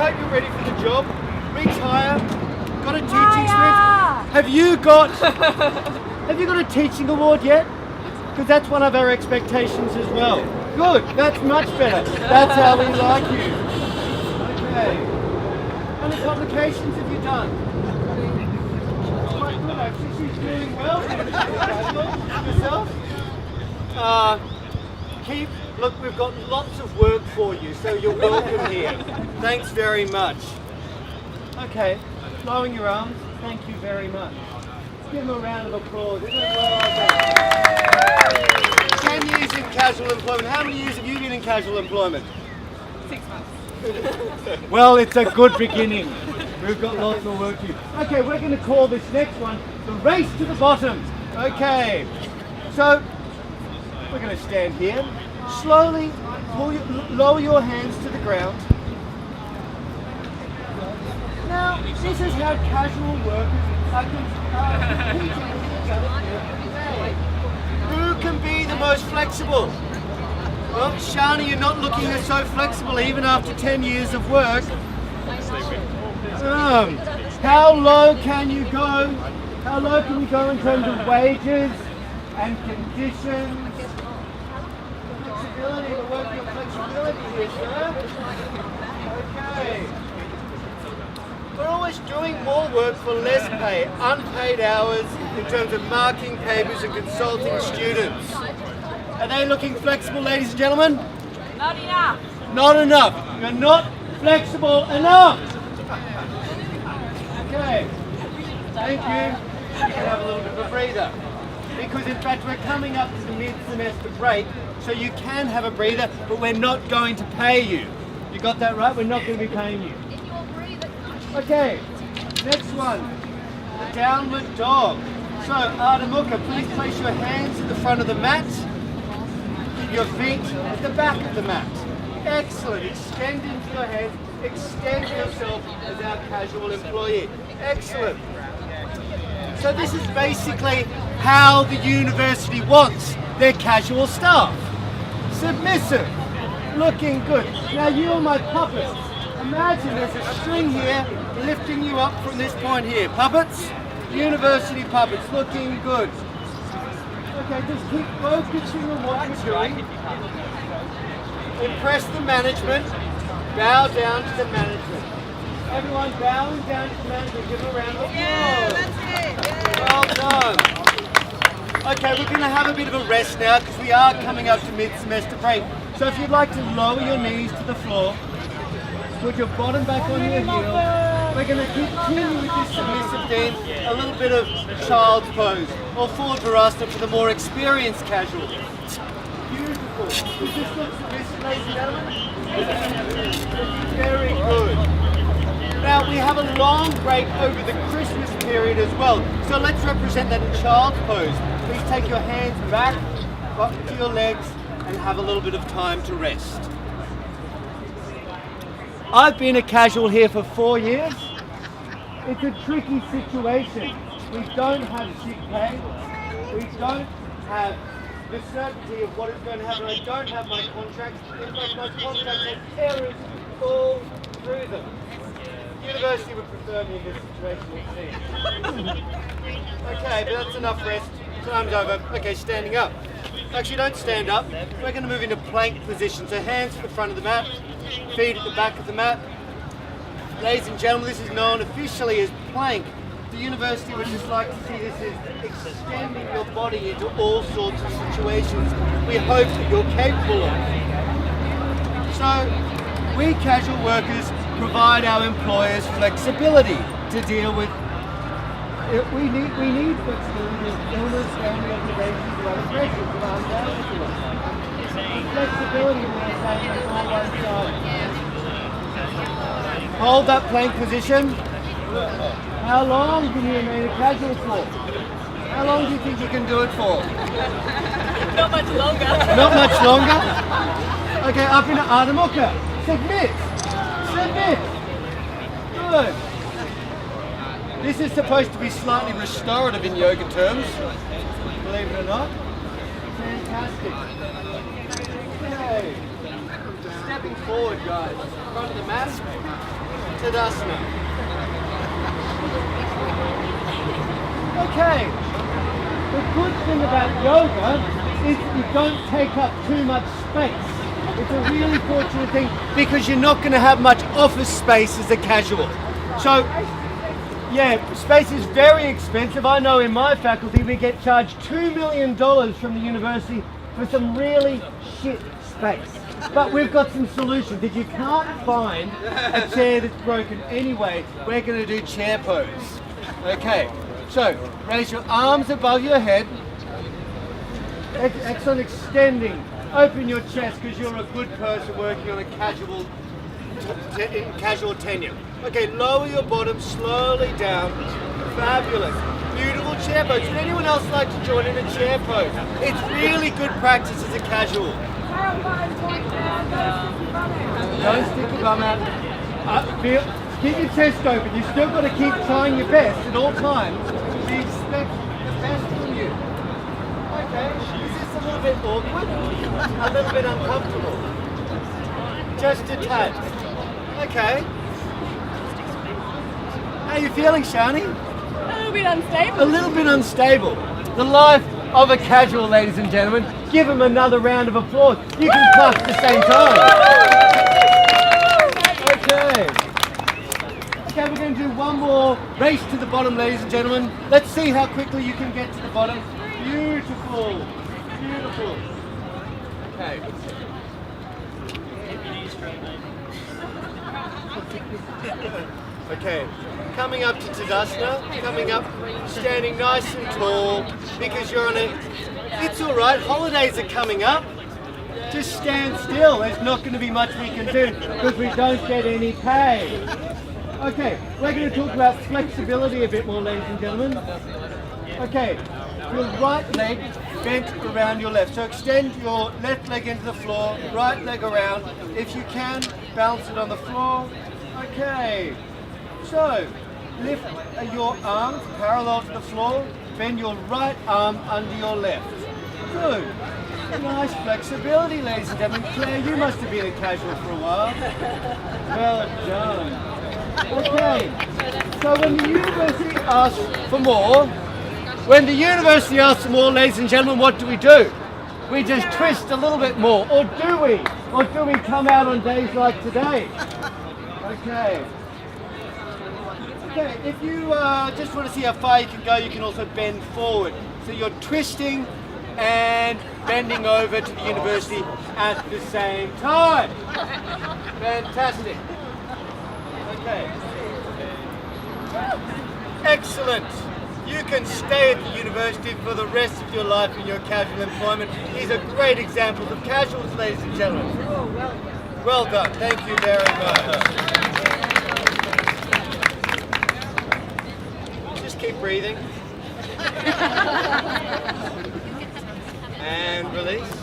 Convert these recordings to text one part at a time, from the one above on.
right, you're ready for the job. Retire. Got a teaching experience. Have you got a teaching award yet? Because that's one of our expectations as well. Good, that's much better. That's how we like you. Okay. How many publications have you done? Quite good, actually. She's doing well. Yourself? Look, we've got lots of work for you, so you're welcome here. Thanks very much. Okay, lowering your arms. Thank you very much. Give them a round of applause. Isn't it well done? 10 years in casual employment. How many years have you been in casual employment? 6 months. Well, it's a good beginning. We've got lots more work to do. Okay, we're going to call this next one the race to the bottom. Okay, so we're going to stand here. Slowly lower your hands to the ground. Now, this is how casual workers are competing with each other every day. Who can be the most flexible? Well, Shani, you're not looking so flexible even after 10 years of work. How low can you go? How low can you go in terms of wages and conditions? Flexibility, to work your flexibility here, sir. Okay. We're always doing more work for less pay, unpaid hours in terms of marking papers and consulting students. Are they looking flexible, ladies and gentlemen? Not enough. Not enough. You're not flexible enough. Okay. Thank you. You can have a little bit of a breather. Because in fact we're coming up to the mid-semester break, so you can have a breather, but we're not going to pay you. You got that right? We're not going to be paying you. Okay, next one, the downward dog. So, Ardha Mukha, please place your hands at the front of the mat, your feet at the back of the mat. Excellent, extend into your head, extend yourself as our casual employee. Excellent. So this is basically how the university wants their casual staff. Submissive, looking good. Now you are my puppets. Imagine there's a string here lifting you up from this point here. Puppets, university puppets, looking good. Okay, just keep focusing on what you're doing. Impress the management. Bow down to the management. Everyone bowing down to the management. Give them a round of applause. Yeah, that's it. Well done. Okay, we're going to have a bit of a rest now because we are coming up to mid-semester break. So if you'd like to lower your knees to the floor, put your bottom back on your heel. We're going to continue with this submissive then, a little bit of child's pose, or forward virasana for the more experienced casual. Beautiful. Does this look submissive, ladies and gentlemen? Very good. Now we have a long break over the Christmas period as well, so let's represent that in child's pose. Please take your hands back up to your legs and have a little bit of time to rest. I've been a casual here for 4 years. It's a tricky situation. We don't have sick pay. We don't have the certainty of what is going to happen. I don't have my contracts. In fact, my contracts have errors all through them. The university would prefer me in this situation, it seems. Okay, but that's enough rest. Time's over. Okay, standing up. Actually, don't stand up. We're going to move into plank position. So hands at the front of the mat, feet at the back of the mat. Ladies and gentlemen, this is known officially as plank. The university would just like to see this as extending your body into all sorts of situations we hope that you're capable of. So, we casual workers provide our employers flexibility to deal with. We need flexibility with illness, family obligations, and other pressures that aren't available to us. Flexibility, we're saying, is all one side. Hold that plank position. How long can you remain a casual for? How long do you think you can do it for? Not much longer. Not much longer? Okay, up into Ardha Mukha. Submit. Submit. Good. This is supposed to be slightly restorative in yoga terms, believe it or not. Fantastic. Okay. Step stepping forward, guys, in front of the mat. Tadasana. Okay. The good thing about yoga is you don't take up too much space. It's a really fortunate thing because you're not going to have much office space as a casual. So, yeah, space is very expensive. I know in my faculty we get charged $2 million from the university for some really shit space. But we've got some solutions. If you can't find a chair that's broken anyway, we're going to do chair pose. Okay, so raise your arms above your head. Excellent, extending. Open your chest because you're a good person working on a casual tenure. Okay, lower your bottom slowly down. Fabulous. Beautiful chair pose. Would anyone else like to join in a chair pose? It's really good practice as a casual. Don't stick your bum out. Keep your chest open. You've still got to keep trying your best at all times. We expect the best from you. Okay, is this a little bit awkward? A little bit uncomfortable? Just a tad. Okay. How are you feeling, Shani? A little bit unstable. A little bit unstable. The life of a casual, ladies and gentlemen. Give him another round of applause. You can clap at the same time. Okay. Okay, we're going to do one more race to the bottom, ladies and gentlemen. Let's see how quickly you can get to the bottom. Beautiful. Beautiful. Okay. Okay, coming up to Tadasana, coming up, standing nice and tall, because you're on a, it's all right, holidays are coming up, just stand still, there's not going to be much we can do, because we don't get any pay. Okay, we're going to talk about flexibility a bit more, ladies and gentlemen. Okay, your right leg bent around your left, so extend your left leg into the floor, right leg around, if you can, balance it on the floor. Okay. So, lift your arms parallel to the floor, bend your right arm under your left. Good. Nice flexibility, ladies and gentlemen. Claire, you must have been a casual for a while. Well done. Okay. So when the university asks for more, ladies and gentlemen, what do? We just twist a little bit more. Or do we? Or do we come out on days like today? Okay. Okay, if you just want to see how far you can go, you can also bend forward. So you're twisting and bending over to the university at the same time. Fantastic. Okay. Excellent. You can stay at the university for the rest of your life in your casual employment. These are great examples of casuals, ladies and gentlemen. Well done. Thank you very much. Keep breathing. And release.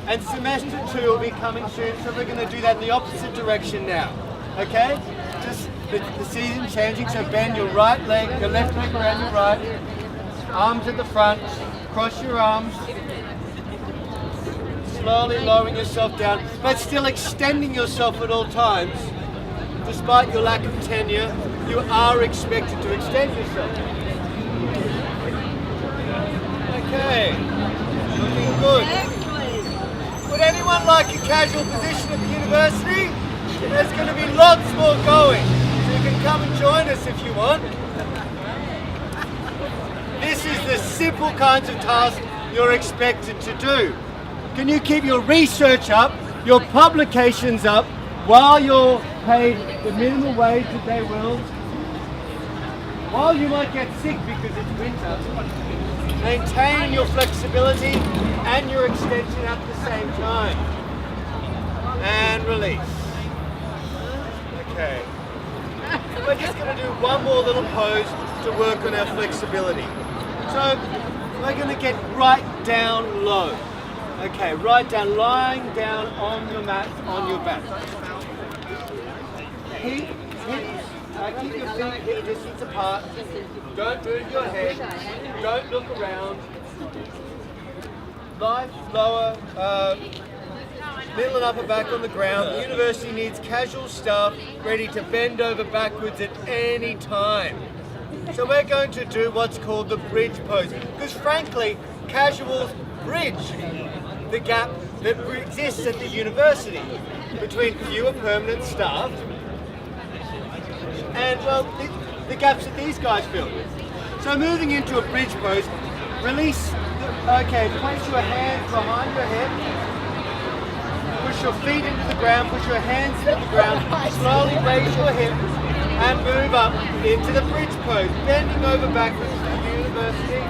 And semester 2 will be coming soon, so we're going to do that in the opposite direction now. Okay? Just the season changing, so bend your right leg, your left leg around your right, arms at the front, cross your arms, slowly lowering yourself down, but still extending yourself at all times. Despite your lack of tenure, you are expected to extend yourself. Okay, looking good. Would anyone like a casual position at the university? There's going to be lots more going, so you can come and join us if you want. This is the simple kinds of tasks you're expected to do. Can you keep your research up, your publications up, while you're paid the minimum wage that they will? While you might get sick because it's winter, maintain your flexibility and your extension at the same time. And release. Okay. We're just going to do one more little pose to work on our flexibility. So we're going to get right down low. Okay, right down, lying down on your mat, on your back. Keep your feet hip distance apart. Don't move your head. Don't look around. Light, lower, middle and upper back on the ground. The university needs casual staff ready to bend over backwards at any time. So we're going to do what's called the bridge pose, because frankly, casuals bridge the gap that exists at the university between fewer permanent staff and, well, the gaps that these guys fill. So moving into a bridge pose, release, place your hands behind your head, push your feet into the ground, push your hands to the ground, slowly raise your hip and move up into the bridge pose, bending over backwards to the university.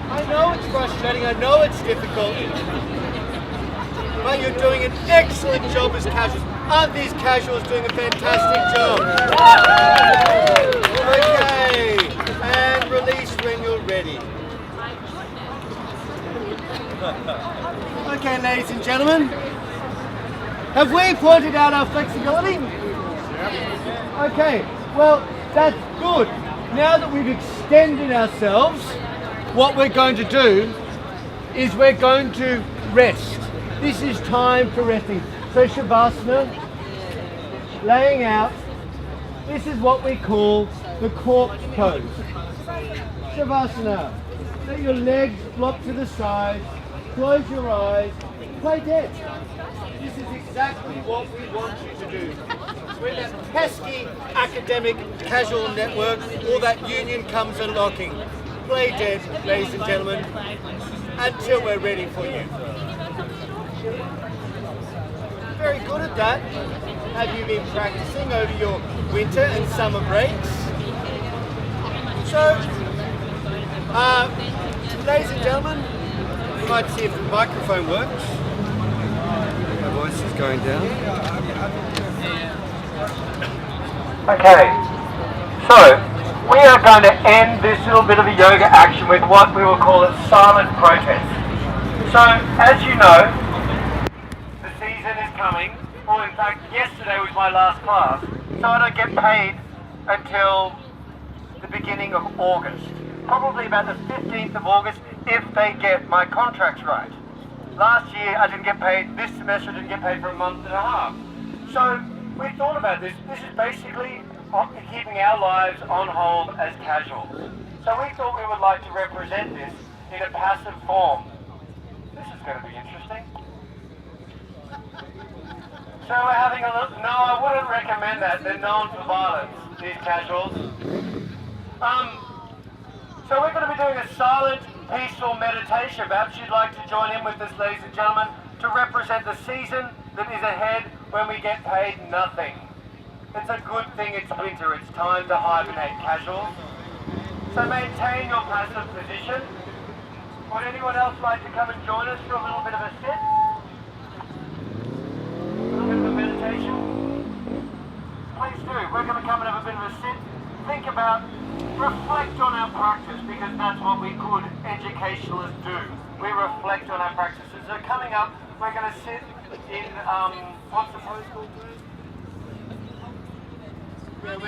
I know it's frustrating, I know it's difficult, but you're doing an excellent job as casuals. Aren't these casuals doing a fantastic job? Okay, and release when you're ready. Okay, ladies and gentlemen, have we pointed out our flexibility? Okay, well, that's good. Now that we've extended ourselves, what we're going to do is we're going to rest. This is time for resting. So Savasana, laying out, this is what we call the corpse pose. Savasana, let your legs flop to the side, close your eyes, play dead. This is exactly what we want you to do. When that pesky academic casual network or that union comes a-knocking, play dead, ladies and gentlemen, until we're ready for you. Very good at that. Have you been practicing over your winter and summer breaks? So, ladies and gentlemen, we might see if the microphone works. My voice is going down. Okay, so we are going to end this little bit of a yoga action with what we will call a silent protest. So, as you know, the season is coming. Well, in fact, yesterday was my last class, so I don't get paid until the beginning of August. Probably about the 15th of August if they get my contracts right. Last year I didn't get paid, this semester I didn't get paid for a month and a half. So we thought about this. This is basically keeping our lives on hold as casuals. So we thought we would like to represent this in a passive form. This is going to be interesting. So we're having a look. No, I wouldn't recommend that. They're known for violence, these casuals. So we're going to be doing a silent, peaceful meditation. Perhaps you'd like to join in with us, ladies and gentlemen, to represent the season that is ahead when we get paid nothing. It's a good thing it's winter. It's time to hibernate, casuals. So maintain your passive position. Would anyone else like to come and join us for a little bit of a sit? A little bit of a meditation? Please do. We're going to come and have a bit of a sit. Think about, reflect on our practice, because that's what we good educationalists do. We reflect on our practices. So coming up, we're going to sit in, what's the pose called? Come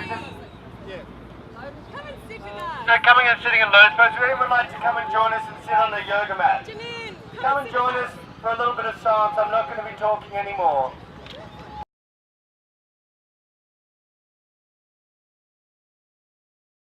and sit with us. So coming and sitting in lotus pose. Would anyone like to come and join us and sit on the yoga mat? Janine, Come and join us for a little bit of silence. I'm not going to be talking anymore.